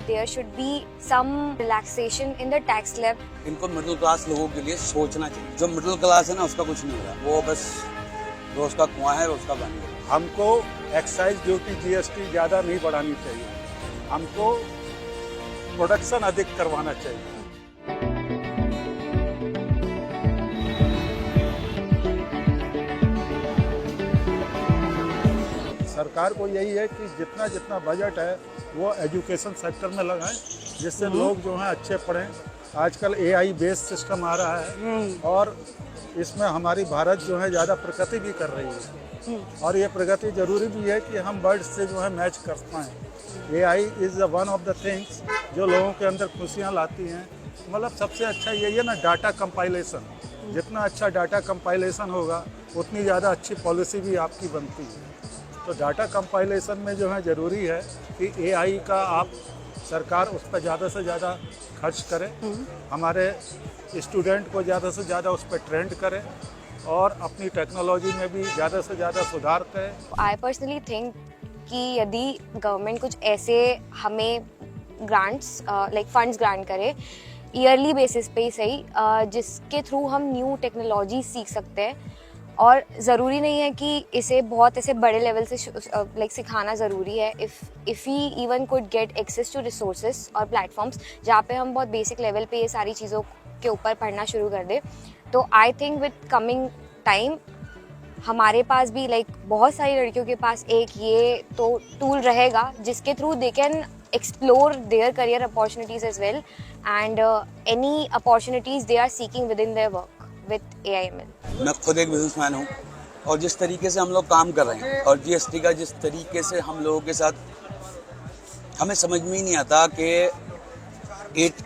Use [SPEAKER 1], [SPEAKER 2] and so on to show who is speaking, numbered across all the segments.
[SPEAKER 1] there should be some relaxation in the tax slab.
[SPEAKER 2] इनको middle class लोगों के लिए सोचना चाहिए। जो मिडिल क्लास है ना उसका कुछ नहीं हो रहा, वो बस रोज का कुआं है, रोज का पानी है।
[SPEAKER 3] हमको एक्साइज ड्यूटी जीएसटी ज़्यादा नहीं बढ़ानी चाहिए, हमको प्रोडक्शन अधिक करवाना चाहिए। सरकार को यही है कि जितना जितना बजट है वो एजुकेशन सेक्टर में लगाएं, जिससे लोग जो हैं अच्छे पढ़ें। आजकल एआई बेस्ड सिस्टम आ रहा है और इसमें हमारी भारत जो है ज़्यादा प्रगति भी कर रही है और ये प्रगति ज़रूरी भी है कि हम वर्ल्ड से जो है मैच कर पाएँ। AI is one of the things जो लोगों के अंदर खुशियाँ लाती हैं। मतलब सबसे अच्छा यही है ना, डाटा कंपाइलेशन। जितना अच्छा डाटा कंपाइलेशन होगा उतनी ज़्यादा अच्छी पॉलिसी भी आपकी बनती है। तो डाटा कंपाइलेशन में जो है ज़रूरी है कि एआई का आप सरकार उस पर ज़्यादा से ज़्यादा खर्च करे, हमारे स्टूडेंट को ज़्यादा से ज़्यादा उस पर ट्रेंड करे और अपनी टेक्नोलॉजी में भी ज़्यादा से ज़्यादा सुधार करे।
[SPEAKER 1] I personally think कि यदि गवर्नमेंट कुछ ऐसे हमें ग्रांट्स लाइक फंड्स ग्रांट करे ईयरली बेसिस पे ही सही, जिसके थ्रू हम न्यू टेक्नोलॉजी सीख सकते हैं। और ज़रूरी नहीं है कि इसे बहुत ऐसे बड़े लेवल से लाइक सिखाना ज़रूरी है। If he even could get access to resources और प्लेटफॉर्म्स जहाँ पे हम बहुत बेसिक लेवल पे ये सारी चीज़ों के ऊपर पढ़ना शुरू कर दें, तो I think with coming time हमारे पास भी लाइक बहुत सारी लड़कियों के पास एक ये तो टूल रहेगा जिसके through they can explore their career opportunities as well and any opportunities they are seeking within their work with AIML.
[SPEAKER 2] मैं खुद एक बिजनेसमैन हूँ और जिस तरीके से हम लोग काम कर रहे हैं और जीएसटी का जिस तरीके से हम लोगों के साथ, हमें समझ में ही नहीं आता कि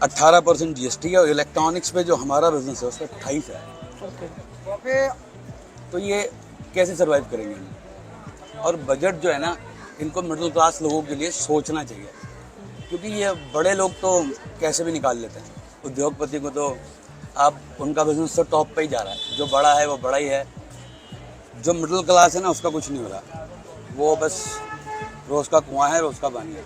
[SPEAKER 2] 18% जीएसटी है और इलेक्ट्रॉनिक्स पे जो हमारा बिजनेस है उस पर 28 है। तो ये कैसे सर्वाइव करेंगे हम? और बजट जो है ना, इनको मिडिल क्लास लोगों के लिए सोचना चाहिए, क्योंकि ये बड़े लोग तो कैसे भी निकाल लेते हैं। उद्योगपति को तो अब उनका बिजनेस तो टॉप पे ही जा रहा है, जो बड़ा है वो बड़ा ही है। जो मिडिल क्लास है ना उसका कुछ नहीं हो रहा, वो बस रोज का कुआं है, रोज का पानी है।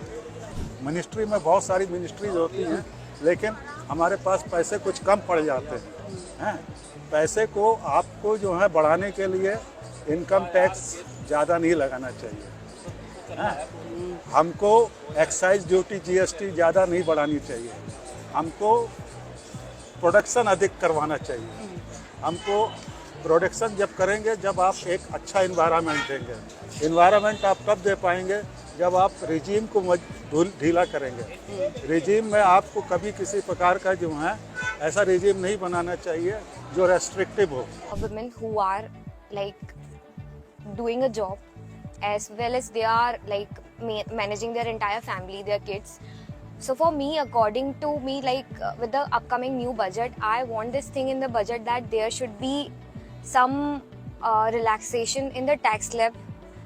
[SPEAKER 3] मिनिस्ट्री में बहुत सारी मिनिस्ट्रीज होती हैं, लेकिन हमारे पास पैसे कुछ कम पड़ जाते हैं। पैसे को आपको जो है बढ़ाने के लिए इनकम टैक्स ज़्यादा नहीं लगाना चाहिए। हमको एक्साइज ड्यूटी जीएसटी ज़्यादा नहीं बढ़ानी चाहिए, हमको प्रोडक्शन अधिक करवाना चाहिए। हमको प्रोडक्शन जब करेंगे जब आप एक अच्छा इन्वायरमेंट देंगे। इन्वायरमेंट आप कब दे पाएंगे? जब आप रिजीम को ढीला करेंगे। रिजीम में आपको कभी किसी प्रकार का जो है ऐसा रिजीम नहीं बनाना चाहिए जो रेस्ट्रिक्टिव हो।
[SPEAKER 1] Women who are like doing a job as well as they are like managing their entire family, their kids. So for me, according to me, like with the upcoming new budget, I want this thing in the budget that there should be some relaxation in the tax slab,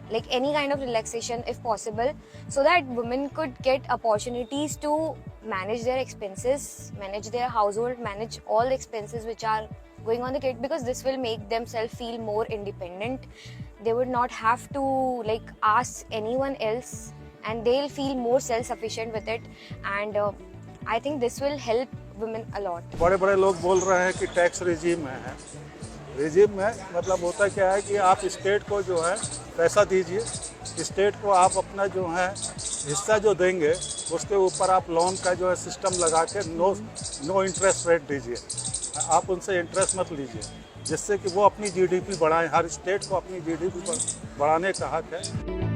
[SPEAKER 1] like any kind of relaxation if possible, so that women could get opportunities to manage their expenses, manage their household, manage all the expenses which are going on the kid, because this will make themselves feel more independent. They would not have to like ask anyone else and they'll feel more self-sufficient with it, and I think this will help women a lot.
[SPEAKER 3] बड़े बड़े लोग बोल रहे हैं कि tax regime में है। Regime में मतलब होता क्या है कि आप स्टेट को जो है पैसा दीजिए, स्टेट को आप अपना जो है हिस्सा जो देंगे उसके ऊपर आप लोन का जो है सिस्टम लगा के नो इंटरेस्ट रेट दीजिए। आप उनसे इंटरेस्ट मत लीजिए, जिससे कि वो अपनी जीडीपी बढ़ाएं। हर स्टेट को अपनी जीडीपी बढ़ाने का हक है।